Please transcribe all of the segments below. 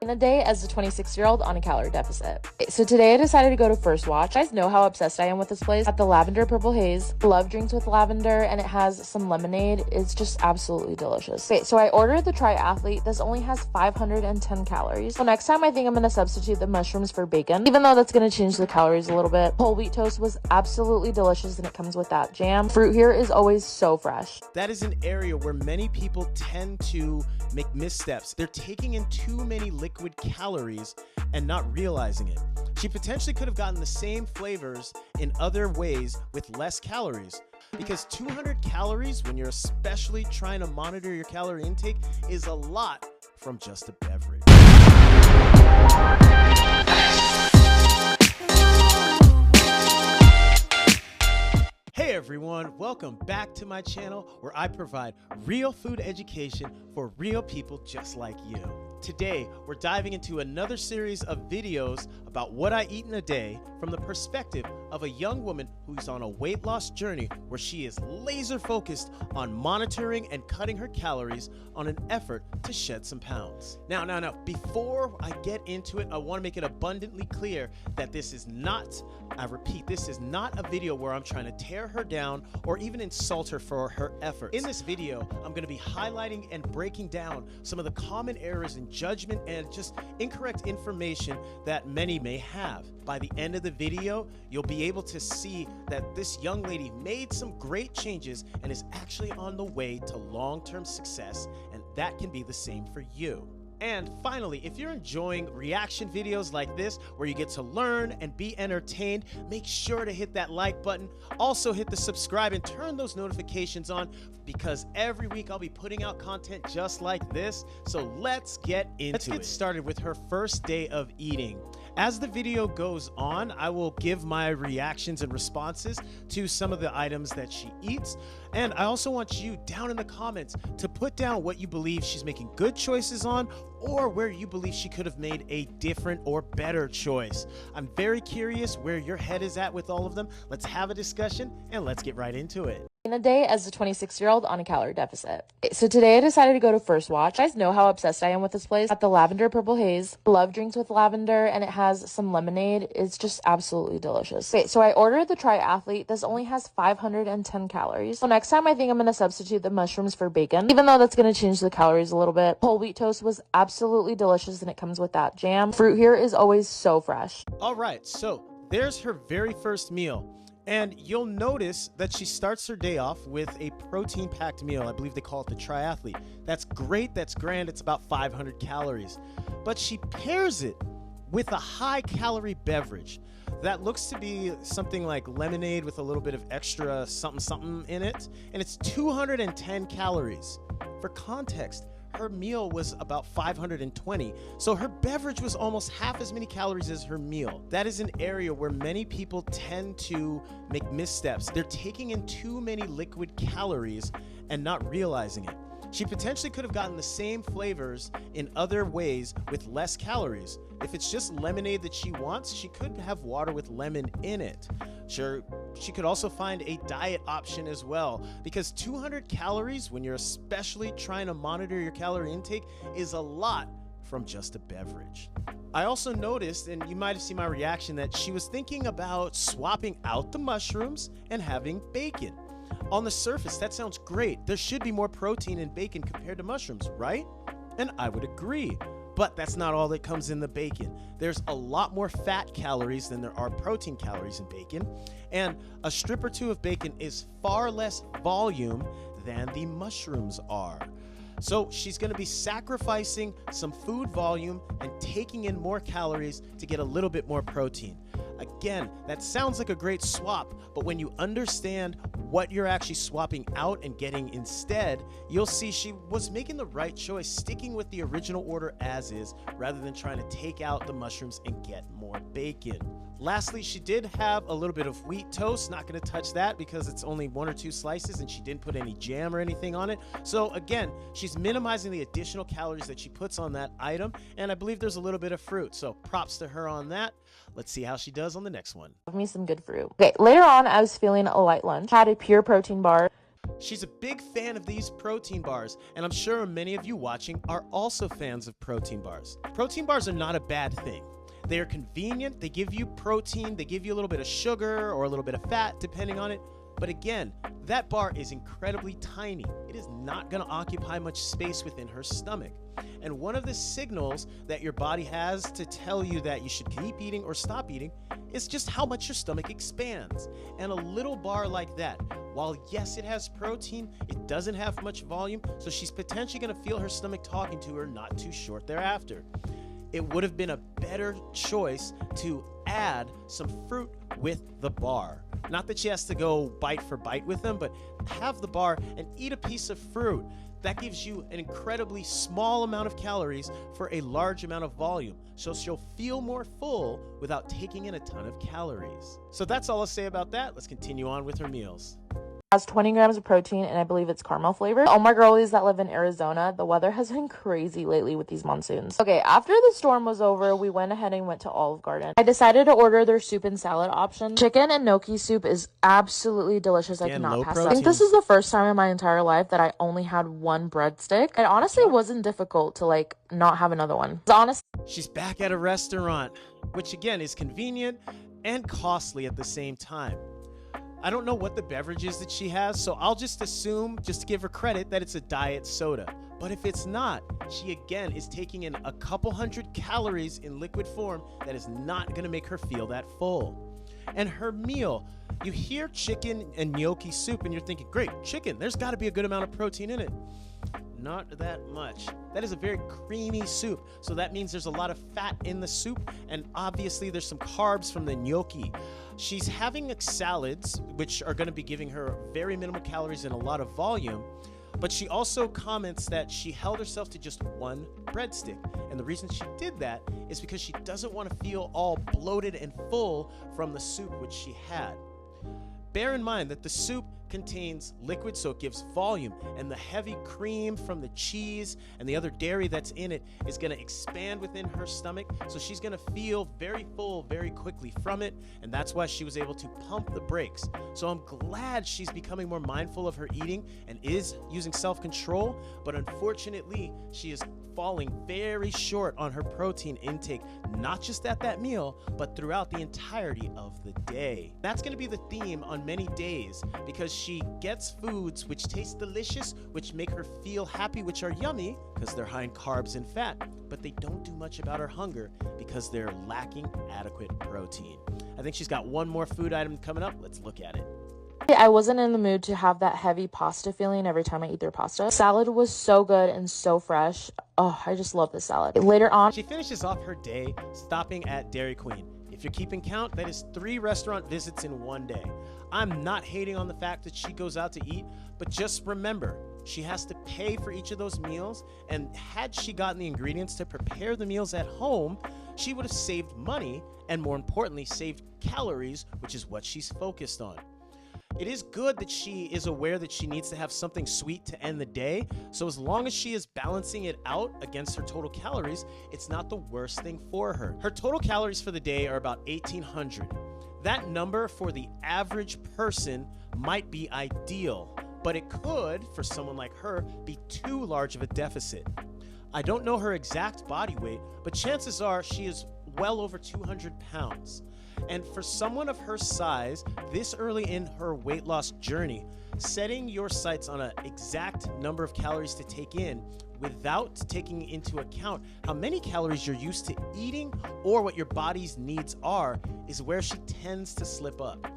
A day as a 26-year-old on a calorie deficit. So today I decided to go to First Watch. You guys know how obsessed I am with this place. Got the lavender purple haze. Love drinks with lavender, and it has some lemonade. It's just absolutely delicious. Okay, so I ordered the triathlete. This only has 510 calories. So next time I think I'm gonna substitute the mushrooms for bacon, even though that's gonna change the calories a little bit. Whole wheat toast was absolutely delicious, and it comes with that jam. Fruit here is always so fresh. That is an area where many people tend to make missteps. They're taking in too many liquid calories and not realizing it. She potentially could have gotten the same flavors in other ways with less calories, because 200 calories when you're especially trying to monitor your calorie intake is a lot from just a beverage. Hey everyone, welcome back to my channel where I provide real food education for real people just like you. Today, we're diving into another series of videos about what I eat in a day from the perspective of a young woman who's on a weight loss journey where she is laser focused on monitoring and cutting her calories on an effort to shed some pounds. Now, before I get into it, I want to make it abundantly clear that this is not, I repeat, this is not a video where I'm trying to tear her down or even insult her for her efforts. In this video, I'm going to be highlighting and breaking down some of the common errors in judgment and just incorrect information that many may have. By the end of the video, you'll be able to see that this young lady made some great changes and is actually on the way to long-term success, and that can be the same for you. And finally, if you're enjoying reaction videos like this where you get to learn and be entertained, make sure to hit that like button. Also hit the subscribe and turn those notifications on, because every week I'll be putting out content just like this. So let's get into it. Let's get started with her first day of eating. As the video goes on, I will give my reactions and responses to some of the items that she eats. And I also want you down in the comments to put down what you believe she's making good choices on, or where you believe she could have made a different or better choice. I'm very curious where your head is at with all of them. Let's have a discussion and let's get right into it. A day as a 26-year-old on a calorie deficit. So today I decided to go to First Watch. You guys know how obsessed I am with this place. Got the lavender purple haze. Love drinks with lavender, and it has some lemonade. It's just absolutely delicious. Okay, so I ordered the triathlete. This only has 510 calories. So next time I think I'm gonna substitute the mushrooms for bacon, even though that's gonna change the calories a little bit. Whole wheat toast was absolutely delicious, and it comes with that jam. Fruit here is always so fresh. All right, so there's her very first meal. And you'll notice that she starts her day off with a protein-packed meal. I believe they call it the triathlete. That's great, that's grand, it's about 500 calories. But she pairs it with a high-calorie beverage. That looks to be something like lemonade with a little bit of extra something in it. And it's 210 calories. For context, her meal was about 520, so her beverage was almost half as many calories as her meal. That is an area where many people tend to make missteps. They're taking in too many liquid calories and not realizing it. She potentially could have gotten the same flavors in other ways with less calories. If it's just lemonade that she wants, she could have water with lemon in it. Sure, she could also find a diet option as well, because 200 calories when you're especially trying to monitor your calorie intake is a lot from just a beverage. I also noticed, and you might have seen my reaction, that she was thinking about swapping out the mushrooms and having bacon. On the surface, that sounds great. There should be more protein in bacon compared to mushrooms, right? And I would agree. But that's not all that comes in the bacon. There's a lot more fat calories than there are protein calories in bacon. And a strip or two of bacon is far less volume than the mushrooms are. So she's going to be sacrificing some food volume and taking in more calories to get a little bit more protein. Again, that sounds like a great swap, but when you understand what you're actually swapping out and getting instead, you'll see she was making the right choice, sticking with the original order as is, rather than trying to take out the mushrooms and get more bacon. Lastly, she did have a little bit of wheat toast. Not going to touch that because it's only 1 or 2 slices and she didn't put any jam or anything on it. So again, she's minimizing the additional calories that she puts on that item, and I believe there's a little bit of fruit. So props to her on that. Let's see how she does on the next one. Give me some good fruit. Okay, later on, I was feeling a light lunch. Had a pure protein bar. She's a big fan of these protein bars, and I'm sure many of you watching are also fans of protein bars. Protein bars are not a bad thing. They are convenient, they give you protein, they give you a little bit of sugar or a little bit of fat, depending on it. But again, that bar is incredibly tiny. It is not going to occupy much space within her stomach. And one of the signals that your body has to tell you that you should keep eating or stop eating is just how much your stomach expands. And a little bar like that, while yes, it has protein, it doesn't have much volume, so she's potentially going to feel her stomach talking to her not too short thereafter. It would have been a better choice to add some fruit with the bar. Not that she has to go bite for bite with them, but have the bar and eat a piece of fruit. That gives you an incredibly small amount of calories for a large amount of volume. So she'll feel more full without taking in a ton of calories. So that's all I'll say about that. Let's continue on with her meals. Has 20 grams of protein, and I believe it's caramel flavored. All my girlies that live in Arizona, the weather has been crazy lately with these monsoons. Okay, after the storm was over, we went ahead and went to Olive Garden. I decided to order their soup and salad option. Chicken and gnocchi soup is absolutely delicious. I cannot pass up. I think this is the first time in my entire life that I only had one breadstick. It honestly wasn't difficult to not have another one. She's back at a restaurant, which again is convenient and costly at the same time. I don't know what the beverage is that she has, so I'll just assume, just to give her credit, that it's a diet soda. But if it's not, she again is taking in a couple hundred calories in liquid form that is not going to make her feel that full. And her meal, you hear chicken and gnocchi soup and you're thinking, great, chicken, there's got to be a good amount of protein in it. Not that much. That is a very creamy soup, so that means there's a lot of fat in the soup, and obviously there's some carbs from the gnocchi. She's having salads, which are going to be giving her very minimal calories and a lot of volume, but she also comments that she held herself to just one breadstick, and the reason she did that is because she doesn't want to feel all bloated and full from the soup which she had. Bear in mind that the soup contains liquid, so it gives volume, and the heavy cream from the cheese and the other dairy that's in it is going to expand within her stomach, so she's going to feel very full very quickly from it, and that's why she was able to pump the brakes. So I'm glad she's becoming more mindful of her eating and is using self-control, but unfortunately she is falling very short on her protein intake, not just at that meal, but throughout the entirety of the day. That's going to be the theme on many days, because she gets foods which taste delicious, which make her feel happy, which are yummy because they're high in carbs and fat, but they don't do much about her hunger because they're lacking adequate protein. I think she's got one more food item coming up. Let's look at it. I wasn't in the mood to have that heavy pasta feeling every time I eat their pasta. Salad was so good and so fresh. Oh, I just love this salad. Later on, she finishes off her day stopping at Dairy Queen. If you're keeping count, that is 3 restaurant visits in one day. I'm not hating on the fact that she goes out to eat, but just remember, she has to pay for each of those meals, and had she gotten the ingredients to prepare the meals at home, she would have saved money and, more importantly, saved calories, which is what she's focused on. It is good that she is aware that she needs to have something sweet to end the day, so as long as she is balancing it out against her total calories, it's not the worst thing for her. Her total calories for the day are about 1,800. That number for the average person might be ideal, but it could, for someone like her, be too large of a deficit. I don't know her exact body weight, but chances are she is well over 200 pounds. And for someone of her size, this early in her weight loss journey, setting your sights on an exact number of calories to take in without taking into account how many calories you're used to eating or what your body's needs are is where she tends to slip up.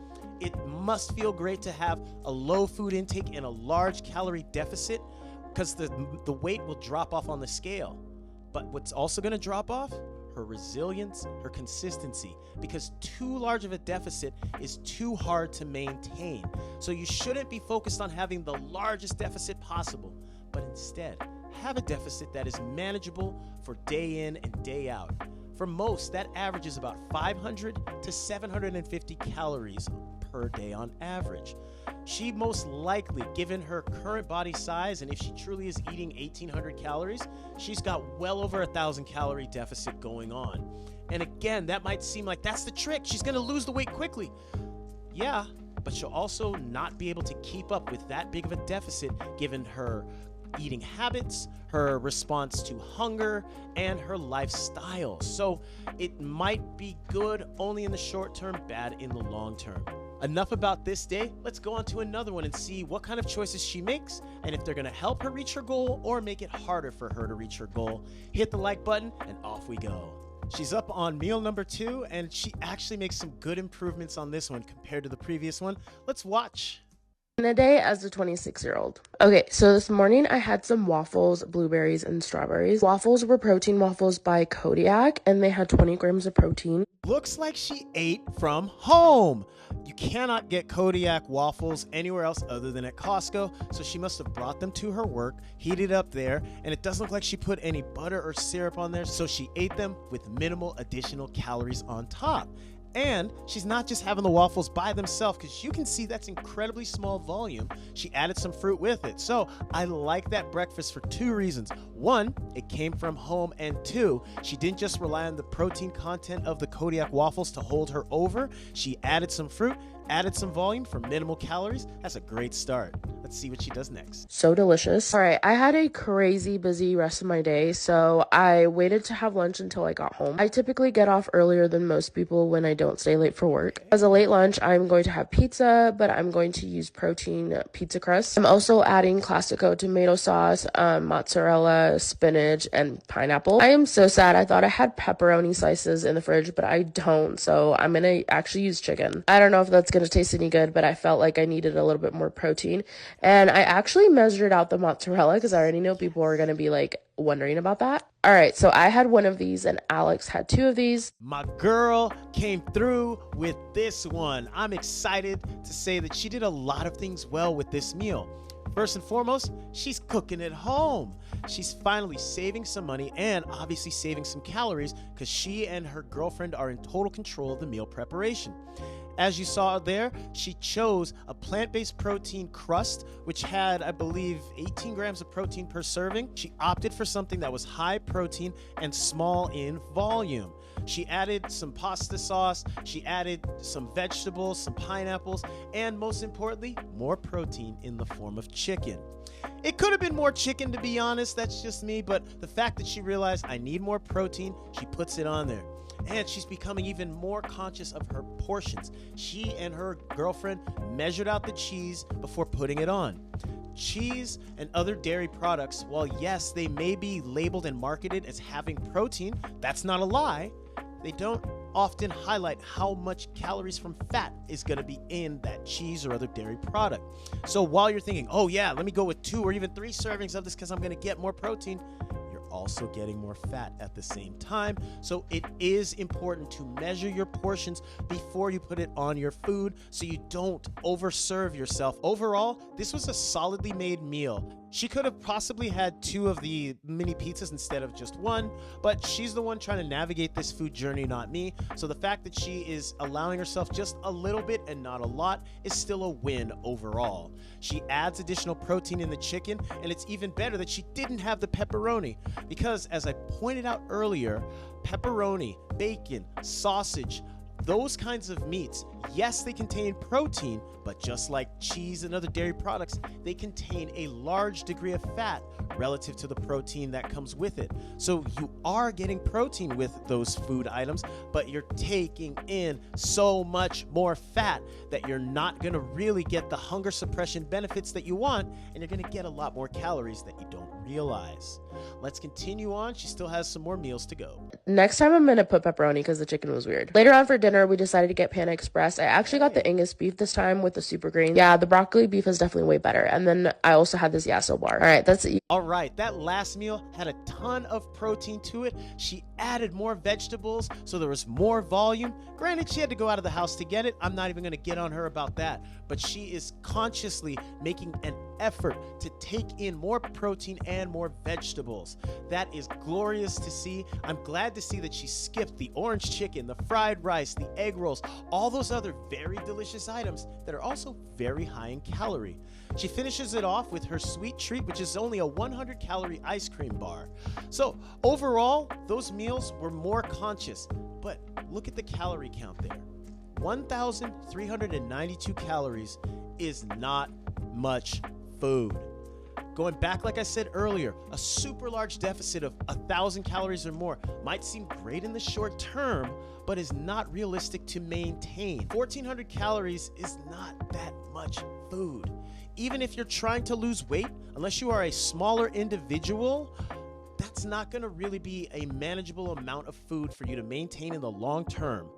It must feel great to have a low food intake and a large calorie deficit, because the weight will drop off on the scale. But what's also going to drop off? Her resilience, her consistency, because too large of a deficit is too hard to maintain. So you shouldn't be focused on having the largest deficit possible, but instead have a deficit that is manageable for day in and day out. For most, that averages about 500 to 750 calories per day on average. She most likely, given her current body size, and if she truly is eating 1,800 calories, she's got well over 1,000 calorie deficit going on. And again, that might seem like that's the trick. She's going to lose the weight quickly. Yeah, but she'll also not be able to keep up with that big of a deficit given her eating habits, her response to hunger, and her lifestyle. So it might be good only in the short term, bad in the long term. Enough about this day. Let's go on to another one and see what kind of choices she makes and if they're going to help her reach her goal or make it harder for her to reach her goal. Hit the like button and off we go. She's up on meal number 2, and she actually makes some good improvements on this one compared to the previous one. Let's watch. In a day as a 26-year-old. Okay, so this morning I had some waffles, blueberries, and strawberries. Waffles were protein waffles by Kodiak, and they had 20 grams of protein. Looks like she ate from home. You cannot get Kodiak waffles anywhere else other than at Costco, so she must have brought them to her work, heated up there, and it doesn't look like she put any butter or syrup on there, so she ate them with minimal additional calories on top. And she's not just having the waffles by themselves, because you can see that's incredibly small volume. She added some fruit with it. So I like that breakfast for 2 reasons. 1, it came from home, and 2, she didn't just rely on the protein content of the Kodiak waffles to hold her over. She added some fruit, added some volume for minimal calories. That's a great start. Let's see what she does next. So delicious. All right, I had a crazy busy rest of my day, so I waited to have lunch until I got home. I typically get off earlier than most people when I don't stay late for work. As a late lunch, I'm going to have pizza, but I'm going to use protein pizza crust. I'm also adding Classico tomato sauce, mozzarella, spinach, and pineapple. I am so sad. I thought I had pepperoni slices in the fridge, but I don't, so I'm gonna actually use chicken. I don't know if that's gonna taste any good, but I felt like I needed a little bit more protein. And I actually measured out the mozzarella because I already know people are gonna be like wondering about that. All right, so I had 1 of these and Alex had 2 of these. My girl came through with this one. I'm excited to say that she did a lot of things well with this meal. First and foremost, she's cooking at home. She's finally saving some money and obviously saving some calories because she and her girlfriend are in total control of the meal preparation. As you saw there, she chose a plant-based protein crust, which had, I believe, 18 grams of protein per serving. She opted for something that was high protein and small in volume. She added some pasta sauce, she added some vegetables, some pineapples, and most importantly, more protein in the form of chicken. It could have been more chicken, to be honest, that's just me, but the fact that she realized I need more protein, she puts it on there. And she's becoming even more conscious of her portions. She and her girlfriend measured out the cheese before putting it on. Cheese and other dairy products, while yes, they may be labeled and marketed as having protein, that's not a lie. They don't often highlight how much calories from fat is going to be in that cheese or other dairy product. So while you're thinking, oh yeah, let me go with 2 or even 3 servings of this because I'm going to get more protein, also getting more fat at the same time. So it is important to measure your portions before you put it on your food so you don't overserve yourself. Overall, this was a solidly made meal. She could have possibly had 2 of the mini pizzas instead of just 1, but she's the one trying to navigate this food journey, not me. So the fact that she is allowing herself just a little bit and not a lot is still a win overall. She adds additional protein in the chicken, and it's even better that she didn't have the pepperoni because, as I pointed out earlier, pepperoni, bacon, sausage, those kinds of meats, yes, they contain protein, but just like cheese and other dairy products, they contain a large degree of fat relative to the protein that comes with it. So you are getting protein with those food items, but you're taking in so much more fat that you're not going to really get the hunger suppression benefits that you want, and you're going to get a lot more calories that you don't realize. Let's continue on. She still has some more meals to go. Next time I'm gonna put pepperoni because the chicken was weird. Later on for dinner, we decided to get Panda Express. I actually got the Angus beef this time with the super greens. Yeah, the broccoli beef is definitely way better. And then I also had this Yasso bar. All right, that's it. All right, that last meal had a ton of protein to it. She added more vegetables, so there was more volume. Granted, she had to go out of the house to get it. I'm not even gonna get on her about that. But she is consciously making an effort to take in more protein and more vegetables. That is glorious to see. I'm glad to see that she skipped the orange chicken, the fried rice, the egg rolls, all those other very delicious items that are also very high in calorie. She finishes it off with her sweet treat, which is only a 100-calorie ice cream bar. So overall, those meals were more conscious, but look at the calorie count there. 1,392 calories is not much food. Going back, like I said earlier, a super large deficit of 1,000 calories or more might seem great in the short term, but is not realistic to maintain. 1,400 calories is not that much food. Even if you're trying to lose weight, unless you are a smaller individual, that's not going to really be a manageable amount of food for you to maintain in the long term.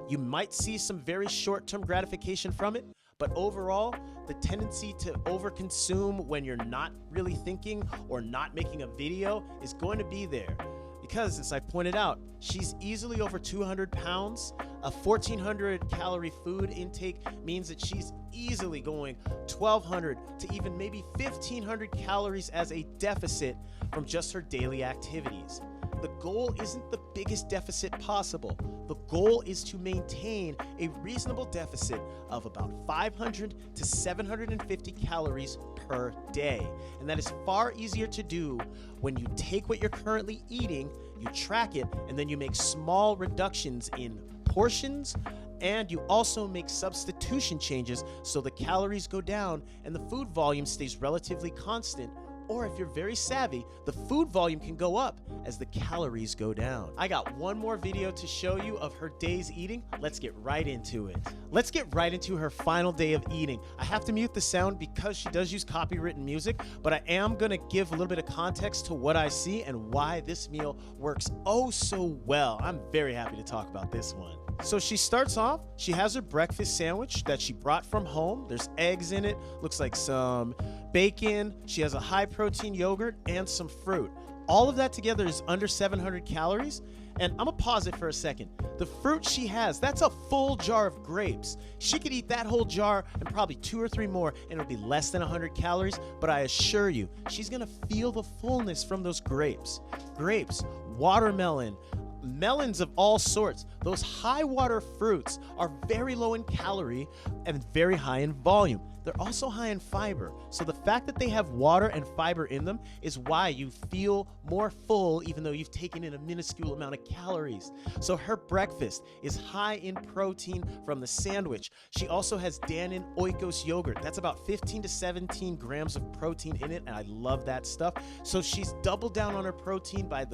You might see some very short-term gratification from it, but overall, the tendency to overconsume when you're not really thinking or not making a video is going to be there. Because, as I pointed out, she's easily over 200 pounds. A 1,400 calorie food intake means that she's easily going 1,200 to even maybe 1,500 calories as a deficit from just her daily activities. The goal isn't the biggest deficit possible. The goal is to maintain a reasonable deficit of about 500 to 750 calories per day. And that is far easier to do when you take what you're currently eating, you track it, and then you make small reductions in portions, and you also make substitution changes so the calories go down and the food volume stays relatively constant. Or if you're very savvy, the food volume can go up as the calories go down. I got one more video to show you of her day's eating. Let's get right into it. Let's get right into her final day of eating. I have to mute the sound because she does use copywritten music, but I am gonna give a little bit of context to what I see and why this meal works oh so well. I'm very happy to talk about this one. So she starts off, she has her breakfast sandwich that she brought from home. There's eggs in it, looks like some bacon. She has a high protein yogurt and some fruit. All of that together is under 700 calories. And I'm gonna pause it for a second. The fruit she has, that's a full jar of grapes. She could eat that whole jar and probably 2 or 3 more and it'll be less than 100 calories, but I assure you, she's gonna feel the fullness from those grapes. Grapes, watermelon, melons of all sorts. Those high water fruits are very low in calorie and very high in volume. They're also high in fiber. So the fact that they have water and fiber in them is why you feel more full even though you've taken in a minuscule amount of calories. So her breakfast is high in protein from the sandwich. She also has Dannon Oikos yogurt. That's about 15 to 17 grams of protein in it, and I love that stuff. So she's doubled down on her protein by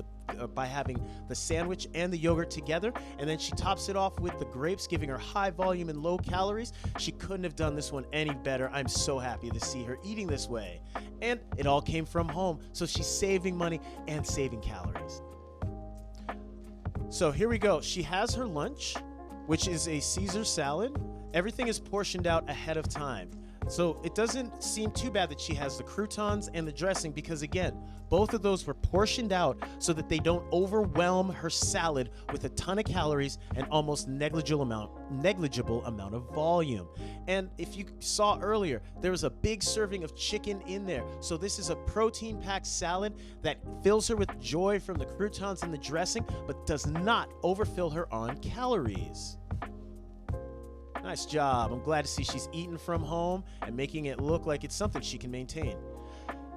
having the sandwich and the yogurt together, and then she tops it off with the grapes, giving her high volume and low calories. She couldn't have done this one any better. I'm so happy to see her eating this way. And it all came from home, so she's saving money and saving calories. So here we go. She has her lunch, which is a Caesar salad. Everything is portioned out ahead of time. So it doesn't seem too bad that she has the croutons and the dressing because, again, both of those were portioned out so that they don't overwhelm her salad with a ton of calories and almost negligible amount of volume. And if you saw earlier, there was a big serving of chicken in there. So this is a protein-packed salad that fills her with joy from the croutons and the dressing, but does not overfill her on calories. Nice job. I'm glad to see she's eating from home and making it look like it's something she can maintain.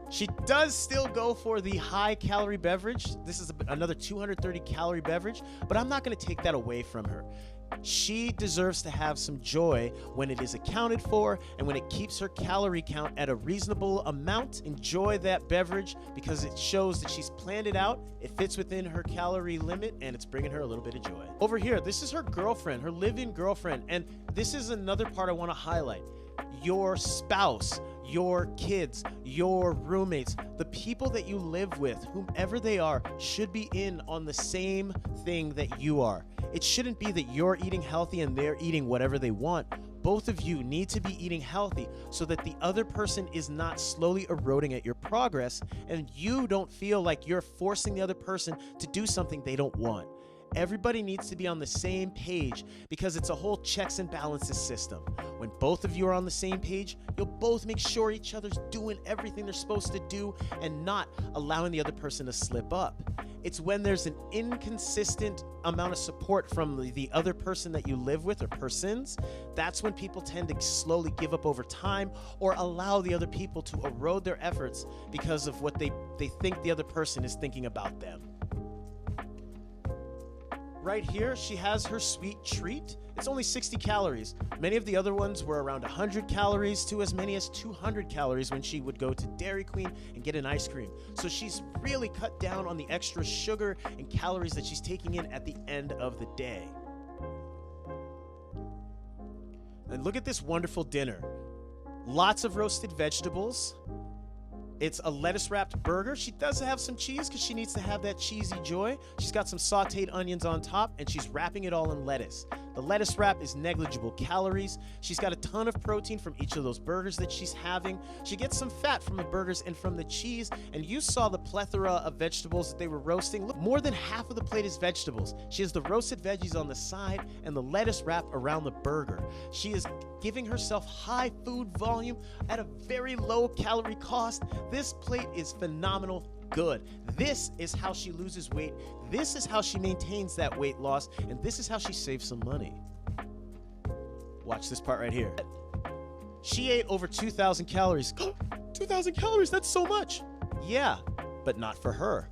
She does still go for the high calorie beverage. This is another 230 calorie beverage, but I'm not going to take that away from her. She deserves to have some joy when it is accounted for and when it keeps her calorie count at a reasonable amount. Enjoy that beverage because it shows that she's planned it out, it fits within her calorie limit, and it's bringing her a little bit of joy. Over here, this is her girlfriend, her live-in girlfriend, and this is another part I want to highlight. Your spouse, your kids, your roommates, the people that you live with, whomever they are, should be in on the same thing that you are. It shouldn't be that you're eating healthy and they're eating whatever they want. Both of you need to be eating healthy so that the other person is not slowly eroding at your progress and you don't feel like you're forcing the other person to do something they don't want. Everybody needs to be on the same page because it's a whole checks and balances system. When both of you are on the same page, you'll both make sure each other's doing everything they're supposed to do and not allowing the other person to slip up. It's when there's an inconsistent amount of support from the other person that you live with or persons, that's when people tend to slowly give up over time or allow the other people to erode their efforts because of what they think the other person is thinking about them. Right here, she has her sweet treat. It's only 60 calories. Many of the other ones were around 100 calories to as many as 200 calories when she would go to Dairy Queen and get an ice cream. So she's really cut down on the extra sugar and calories that she's taking in at the end of the day. And look at this wonderful dinner. Lots of roasted vegetables. It's a lettuce-wrapped burger. She does have some cheese because she needs to have that cheesy joy. She's got some sauteed onions on top, and she's wrapping it all in lettuce. The lettuce wrap is negligible calories. She's got a ton of protein from each of those burgers that she's having. She gets some fat from the burgers and from the cheese, and you saw the plethora of vegetables that they were roasting. Look, more than half of the plate is vegetables. She has the roasted veggies on the side and the lettuce wrap around the burger. She is giving herself high food volume at a very low calorie cost. This plate is phenomenal good. This is how she loses weight. This is how she maintains that weight loss, and this is how she saves some money. Watch this part right here. She ate over 2,000 calories. 2,000 calories, that's so much. Yeah, but not for her.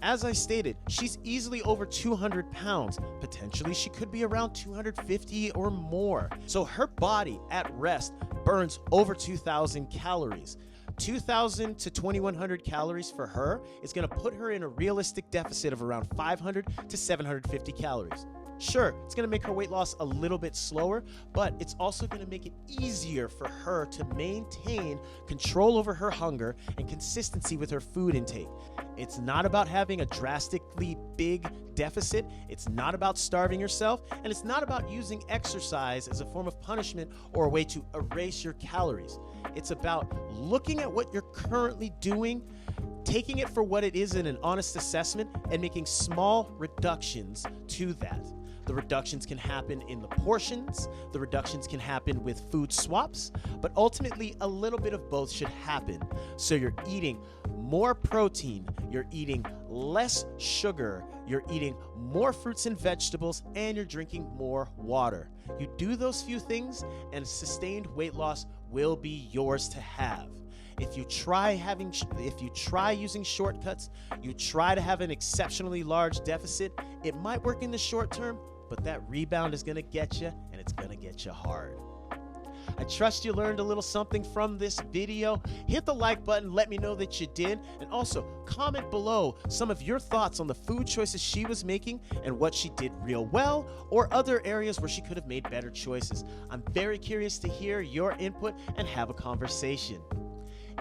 As I stated, she's easily over 200 pounds. Potentially, she could be around 250 or more. So her body at rest burns over 2,000 calories. 2,000 to 2,100 calories for her is going to put her in a realistic deficit of around 500 to 750 calories. Sure, it's going to make her weight loss a little bit slower, but it's also going to make it easier for her to maintain control over her hunger and consistency with her food intake. It's not about having a drastically big deficit. It's not about starving yourself, and it's not about using exercise as a form of punishment or a way to erase your calories. It's about looking at what you're currently doing, taking it for what it is in an honest assessment, and making small reductions to that. The reductions can happen in the portions, the reductions can happen with food swaps, but ultimately a little bit of both should happen. So you're eating more protein, you're eating less sugar, you're eating more fruits and vegetables, and you're drinking more water. You do those few things, and sustained weight loss will be yours to have. If you try using shortcuts, you try to have an exceptionally large deficit, it might work in the short term, but that rebound is going to get you, and it's going to get you hard. I trust you learned a little something from this video. Hit the like button, let me know that you did, and also comment below some of your thoughts on the food choices she was making and what she did real well, or other areas where she could have made better choices. I'm very curious to hear your input and have a conversation.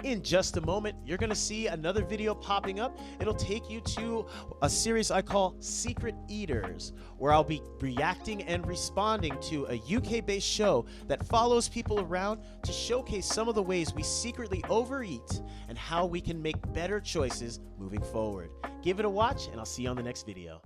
In just a moment, you're going to see another video popping up. It'll take you to a series I call Secret Eaters, where I'll be reacting and responding to a UK-based show that follows people around to showcase some of the ways we secretly overeat and how we can make better choices moving forward. Give it a watch, and I'll see you on the next video.